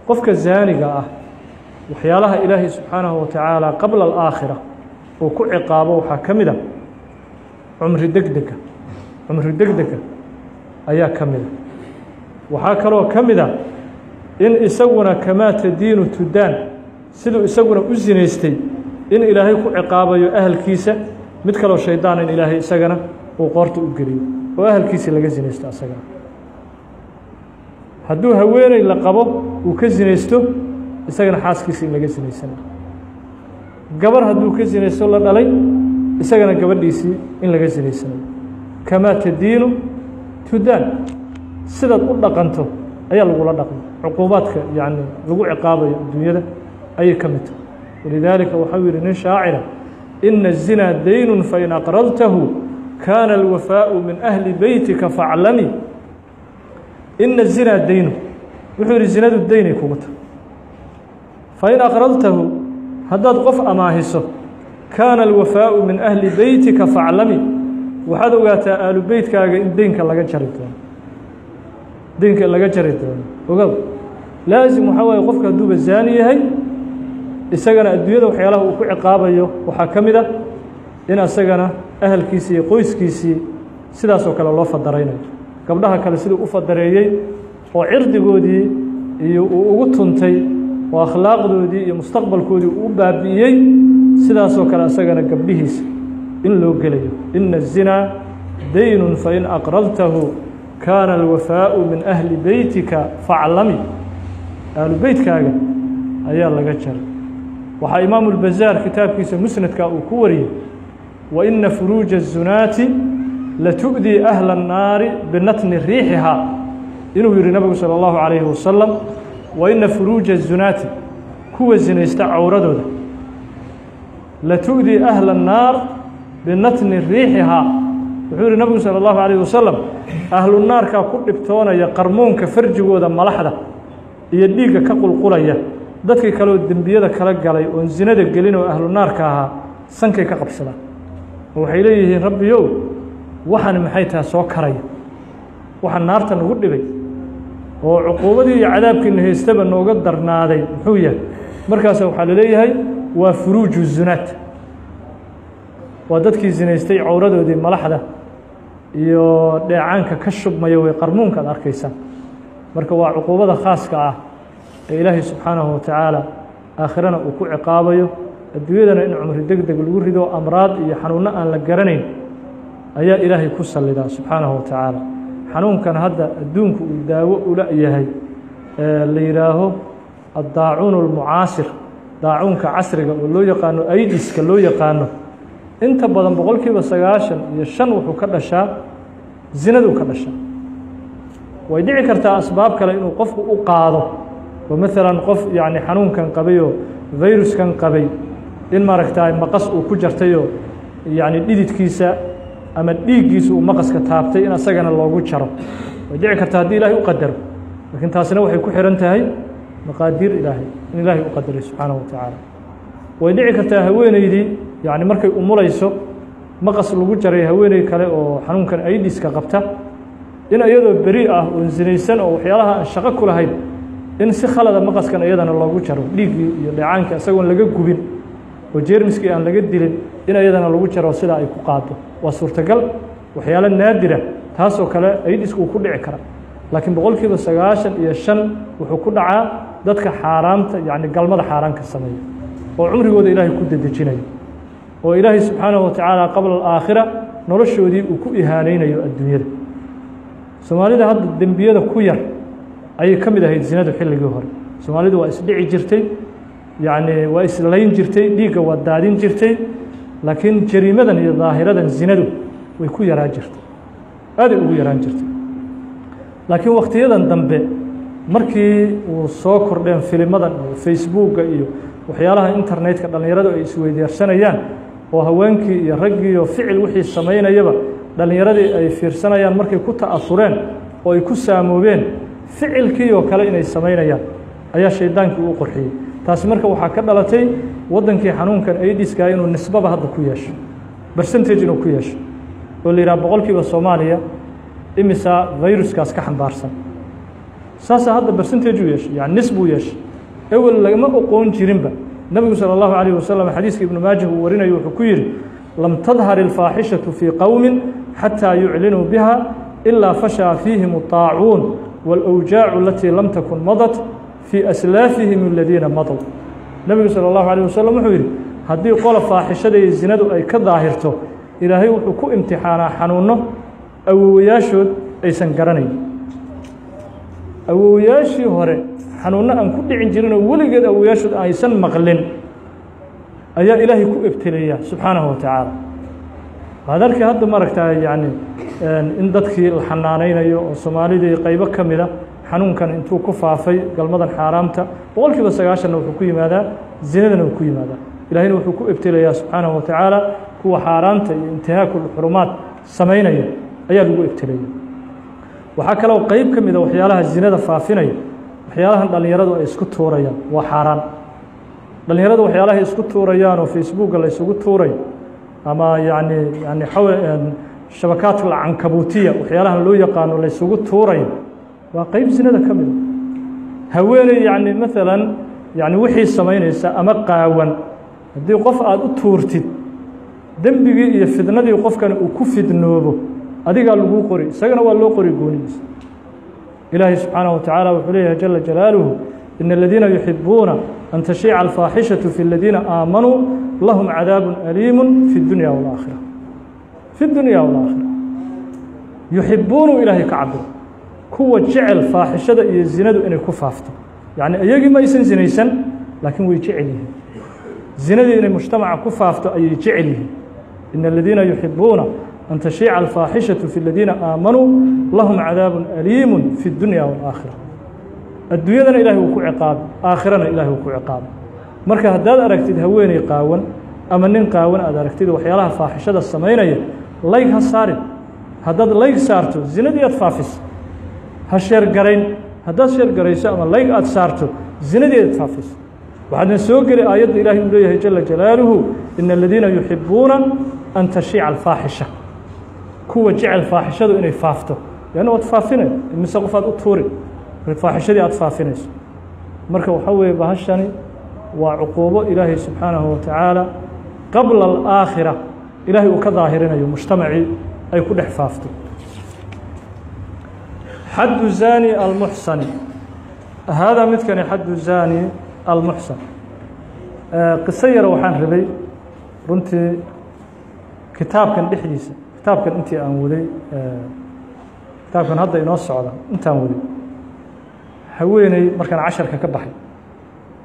qofka zaaniga ah waxyaalaha ilaahay subxaanahu wa tacaala qabla alaakhira uu ku ciqaabo waxaa ka mid a cumri degdega ayaa ka mida waxaa kaloo ka mid a in isaguna kamaa tadiinu tudaan siduu isaguna u sinaystay in ilaahay ku ciqaabayo ahalkiisa mid kaloo shaydaan in ilaahay isagana uu qoorta u geliyo oo ahalkiisa laga sinaysto asagana hadduu haweeney la qabo uu ka sinaysto isagana xaaskiisa in laga sinaysanayo gabar hadduu ka sinaysto la dhalay isagana gabadhiisii in laga sinaysanayo kamaa tadiinu tudaan sidaad u dhaqanto ayaa lagula dhaqmo cuquubaadka yani lagu ciqaabayo adduunyada ayay ka mid tahay walidaalika waxau yihi nin shaacira ina الzinaa dayn fain aqradtahu kaana alwafaaءu min ahli beytika faaclami ina الzinaa daynu wuxuu yihi zinadu daynay kugu tahay fain aqradtahu haddaad qof amaahiso kaana alwafaaءu min ahli beytika faaclami waxaad ogaataa aalu beytkaaga in deynka laga jari doono ogow laasim waxaa waaye qofka hadduuba zaani yahay isagana adduunyada waxyaalaha uu ku ciqaabayo waxaa ka mid a in asagana ahalkiisii iyo qoyskiisii sidaas oo kale loo fadaraynayo gabdhaha kale siduu u fadareeyey oo cirdigoodii iyo uu ugu tuntay oo akhlaaqdoodii iyo mustaqbalkoodii uu u baabi'iyey sidaasoo kale asagana gabdhihiisa in loo gelayo ina الzinaa dayn fain aqradtahu kaana alwafaaءu min ahli beytika faaclami ahlu beytkaaga ayaa laga jaray waxaa imaamu اlbazaar kitaabkiisa musnadka uu ku wariyey waina furuuja الzunaati latu'dii ahla الnaari binatni riixihaa inuu yihi nabigu salى اllahu عalayhi wasalam waina furuuja الzunaati kuwa zinaysta cawradooda latu'dii ahla الnaar binatni riixihaa wuxuu yihi nabigu salى اllahu عalayه wasalam ahlu naarkaa ku dhibtoonaya qarmuunka farjigooda malaxda iyo dhiigga ka qulqulaya dadkii kaleoo dembiyada kala galay oon zinada gelin oo ahlu naarka ahaa sankay ka qabsadaan oo waxay leeyihiin rabbiyow waxaan maxay tahay soo karaya waxaan naarta nagu dhibay oo cuquubadii iyo cadaabkiina haystaba nooga darnaaday muxuu yahay markaasa waxaa laleeyahay waa furuuju zunaat waa dadkii zinaystay cawradoodii malaxda iyo dheecaanka ka shubmaya way qarmuunka ad arkaysaa marka waa cuquubada khaaska ah ee ilaahay subxaanahu wa tacaala aakhirana uu ku ciqaabayo adduunyadana in cumri degdeg lagu rido amraad iyo xanuunno aan la garanayn ayaa ilaahay ku sallidaa subxaanahu wa tacaala xanuunkan hadda adduunku uu daawo ula yahay la yidhaaho addaacuun almucaasir daacuunka casriga oo loo yaqaano aidiska loo yaqaano inta badan boqolkiiba 95 wuxuu ka dhashaa zinadu ka dhashaa way dhici kartaa asbaab kale inuu qofku u qaado oo maalan qof yani xanuunkan qabay oo viruskan qabay in maaragtaa maqas uu ku jartayo yani dhididkiisa ama dhiiggiisa uu maqaska taabtay in asagana loogu jaro way dhici kartaa haddii ilaahay u qadaro laakiin taasina waxay ku xiran tahay maqaadiir ilaahay in ilaahay u qadaray subxaanahu wa tacaala way dhici kartaa haweeneydii yani markay umulayso maqas lagu jaray haweeney kale oo xanuunkan aidiska qabta in iyadoo beri ah oo zinaysan oo waxyaalaha aan shaqo ku lahayn in si khalada maqaskan iyadana loogu jaro dhiiggii iyo dheecaankii isagoon laga gubin oo jeermiskii aan laga dilin in iyadana lagu jaro sidaa ay ku qaado waa suurtagal waxyaalo naadira taasoo kale aidisku uu ku dhici kara laakiin boqolkiiba 95 wuxuu ku dhacaa dadka xaaraamta yani galmada xaaraanka sameeya oo cumrigooda ilaahay ku dedejinayo oo ilaahay subxaanahu wa tacaala qabla alaakhira noloshoodii uu ku ihaanaynayo adduunyada soomaalida hadda dembiyada ku yar ayay ka mid ahayd zinadu xilligii hore soomaalidu waa isdhici jirtay yani waa islayn jirtay dhiigga waa daadin jirtay laakiin jariimadan iyo daahiradan zinadu way ku yaraan jirtay aaday ugu yaraan jirtay laakiin wakhtiyadan dambe markii uu soo kordheen filimadan iyo facebooka iyo waxyaalaha internetka dhallinyaradu ay isweydaarsanayaan oo haweenkii iyo raggii iyo ficil wixii samaynayaba dhallinyaradii ay fiirsanayaan markay ku ta'asureen oo ay ku saamoobeen ficilkii oo kale inay samaynayaan ayaa shaydaankii u qorxiyey taasi marka waxaa ka dhalatay waddankii xanuunkan aidiska inuu nisbaba hadda ku yeesho percentage inuu ku yeesho oo la yidhaha boqolkiiba Soomaaliya imisa viruskaas ka xambaarsan saasa hadda percentage u yeeshay yani nisbuu yeeshay ewel lagama oqoon jirinba nabigu salى الlahu عalيه wasalam xadiiska ibnu maajah uu warinayo wuxuu ku yidhi lam tadhar الfaaxishaةu fii qowmi xatىa yuclinuu biha ilaa fashaa fiihim الطaacuun wاlأwjaacu alatii lam takun madat fii aslaafihim aladiina madow nebigu salى الlahu عalيه wasalam wuxuu yidhi haddii qola faaxishada iyo zinadu ay ka daahirto ilaahay wuxuu ku imtixaanaa xanuuno awowayaashood aysan garanayn awowayaashii hore xanuuno aan ku dhicin jirinoo weligeed awowayaashood aysan maqlin ayaa ilaahay ku ebteleeya subxaanahu wa tacaala waxaad arkay hadda maaragtaa yani in dadkii la xanaanaynayo oo soomaalidii qaybo ka mida xanuunkan intuu ku faafay galmadan xaaraamta boqolkiiba 90na wuxuu ku yimaadaa zinadana uu ku yimaadaa ilaahayna wuxuu ku ebtelayaa subxaanahu wa tacaala kuwa xaaraanta iyo intihaaku xurumaad samaynaya ayaa lagu ebteleeya waxaa kaloo qayb ka mida waxyaalaha zinada faafinaya waxyaalahan dhallinyaradu ay isku tuurayaan waa xaaraan dhallinyaradu waxyaalahay isku tuurayaan oo facebooka la isugu tuurayo ama yani shabakaadka cankabuutiya waxyaalahan loo yaqaano la isugu tuurayo waa qayb zinada ka mida haweeney yani maalan yani wixii samaynaysa ama qaawan haddii qof aada u tuurtid dembigii iyo fidnadii qofkani uu ku fidnoobo adigaa laguu qori isagana waa loo qori goonidiisa ilaahay subxaanaه wa tacaala wuxuu leeyahay jala jalaaluhu in aladiina yuxibuuna an tashiica alfaaxishaةu fi اladiina aamanuu lahum cadaabu aliimu fi اdunya wاlaakhira fi اdunya wاlaakhira yuxibuunu ilaahay ka cabiro kuwa jecel faaxishada iyo zinadu inay ku faafto yani iyagii ma aysan zinaysan laakiin way jecel yihiin zinadii inay mujtamaca ku faafto ayay jecel yihiin in aladiina yuxibuuna an tashiica alfaaxishaةu fi اladiina aamanuu lahum cadaabu aliimu fi اdunya wاlaakhira adduunyadana ilahay uu ku ciqaabo aakhirana ilahay uu ku ciqaabo marka haddaad aragtid haweeney qaawan ama nin qaawan aad aragtid waxyaalaha faaxishada samaynaya layg ha saarin haddaad layg saarto zinadii aad faafisa ha sheergarayn haddaad sheergarayso ama layg aad saarto zinadii aad faafiso waxaadna soo geli aayadda ilaahay uu leeyahay jala jalaaluhu in aladiina yuxibuuna an tashiica alfaaxisha kuwa jecel faaxishadu inay faafto leanna waad faafinay imise qof aad u tuuri faaxishadii aad faafinayso marka waxaa weeye bahashani waa cuquubo ilaahay subxaanahu wa tacaala qabla alaakhira ilaahay uu ka daahirinayo mujtamacii ay ku dhex faafto xaddu zaani almuxsani haadaa midkani xaddu zaani almuxsan qiso yara waxaan rabay runtii kitaabkan dhexdiisa kitaabkan intii aan waday kitaabkan hadda inoo socda intaan waday haweeney markaan casharka ka baxay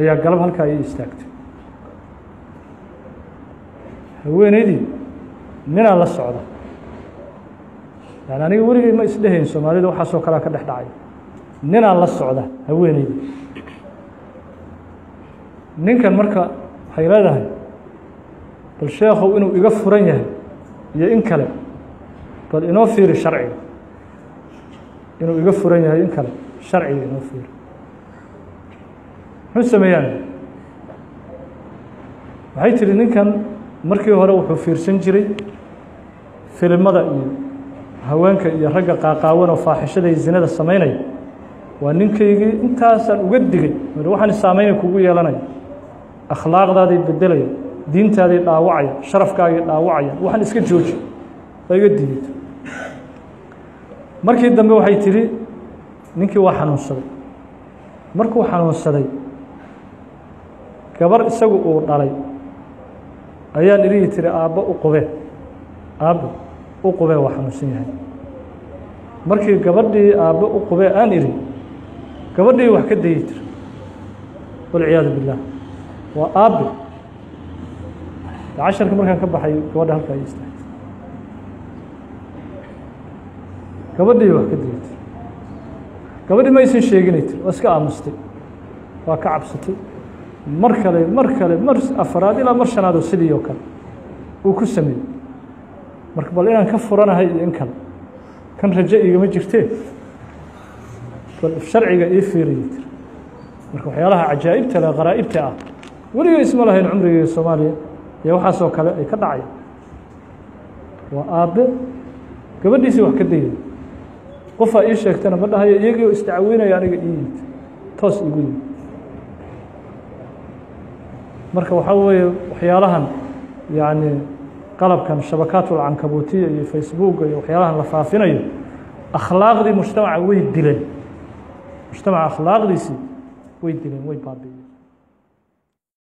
ayaa galab halkaa ii istaagtay haweeneydii ninaa la socda yani aniga weligey ma isdhehayn soomaalida waxaasoo kalea ka dhex dhacay ninaa la socda haweeneydii ninkan marka waxay leedahay bal sheekhow inuu iga furan yahay iyo in kale bal inoo fiiri sharciga inuu iga furan yahay in kale sharciga inoo fiiri muxuu sameeyaan waxay tihi ninkan markii hore wuxuu fiirsan jiray filimada iyo haweenka iyo ragga qaaqaawan oo faaxishada iyo zinada samaynaya waa ninkaygii intaasaan uga digay waxaan saameynay kugu yeelanaya akhlaaqdaaday bedelaya diintaaday dhaawacaya sharafkaagay dhaawacaya waxaan iska jooji waa iga digay markii dambe waxay tihi ninkii waa xanuunsaday markuu xanuunsaday gabar isagu uu dhalay ayaan idhihi tiri aabbo u qube aabbo u qube waa xanuunsan yahay markii gabadhii aabbo u qube aan idhi gabadhii wax ka dayi tiri walciyaadu billaah waa aabbe casharka markaan ka baxay gabadha halkaa ay istaagtay gabadhii wax ka dayi tiri gabadhii ma aysan sheeginay tiri waa iska aamustay waa ka cabsatay mar kale mar afaraad ilaa mar shanaadoo sidii oo kale uu ku sameeyey marka bal inaan ka furanahay iyo in kale kan rajo igama jirtee bal sharciga ii fiiriyey tiri marka waxyaalaha cajaa'ibta leh qaraa'ibta ah weligay isma lahayn cumrigeega soomaaliya iyo waxaasoo kale ay ka dhacaya waa aabbe gabadhiisii wax ka dayay qofaa ii sheegtana ma dhahayo iyagii oo isdacweynaya aniga ii yimid toos igu yimid marka waxaa weeye waxyaalahan yacni qalabkan shabakaat ulcankabutiya iyo facebooka iyo waxyaalahan la faafinayo akhlaaqdii mujtamaca way dileen mujtamaca akhlaaqdiisii way dileen way baabi'iyeen